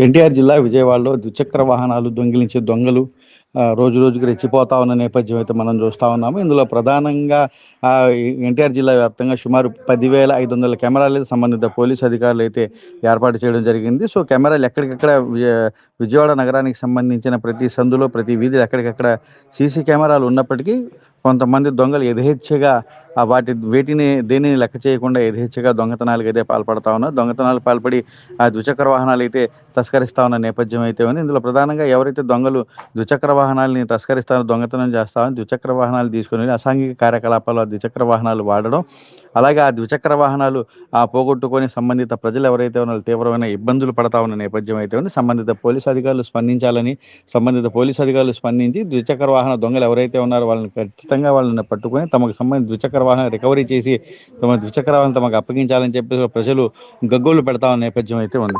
ఎన్టీఆర్ జిల్లా విజయవాడలో ద్విచక్ర వాహనాలు దొంగిలించే దొంగలు రోజు రోజుకి రెచ్చిపోతా ఉన్న నేపథ్యం అయితే మనం చూస్తూ ఉన్నాము. ఇందులో ప్రధానంగా ఎన్టీఆర్ జిల్లా వ్యాప్తంగా సుమారు 10,500 కెమెరాలు సంబంధిత పోలీసు అధికారులు అయితే ఏర్పాటు చేయడం జరిగింది. సో కెమెరాలు ఎక్కడికక్కడ విజయవాడ నగరానికి సంబంధించిన ప్రతి సందులో ప్రతి వీధిలో ఎక్కడికక్కడ సీసీ కెమెరాలు ఉన్నప్పటికీ కొంతమంది దొంగలు యథేచ్ఛగా వేటిని దేనిని లెక్క చేయకుండా యథేచ్ఛగా దొంగతనాలకు అయితే పాల్పడతా ఉన్నారు. దొంగతనాలు పాల్పడి ఆ ద్విచక్ర వాహనాలు అయితే తస్కరిస్తా ఉన్న నేపథ్యం అయితే ఉంది. ఇందులో ప్రధానంగా ఎవరైతే దొంగలు ద్విచక్ర వాహనాలని తస్కరిస్తారో, దొంగతనం చేస్తామని ద్విచక్ర వాహనాలు తీసుకుని వెళ్ళి అసాంఘిక కార్యకలాపాలు ఆ ద్విచక్ర వాహనాలు వాడడం, అలాగే ఆ ద్విచక్ర వాహనాలు పోగొట్టుకొని సంబంధిత ప్రజలు ఎవరైతే ఉన్నారో తీవ్రమైన ఇబ్బందులు పడతా ఉన్న నేపథ్యం అయితే ఉంది. సంబంధిత పోలీసు అధికారులు స్పందించి ద్విచక్ర వాహన దొంగలు ఎవరైతే ఉన్నారో వాళ్ళని ఖచ్చితంగా వాళ్ళని పట్టుకొని తమకు సంబంధించిన ద్విచక్ర వాహనం రికవరీ చేసి తమ ద్విచక్ర వాహనం తమకు అప్పగించాలని చెప్పి ప్రజలు గగ్గోలు పెడతా ఉన్న నేపథ్యం అయితే ఉంది.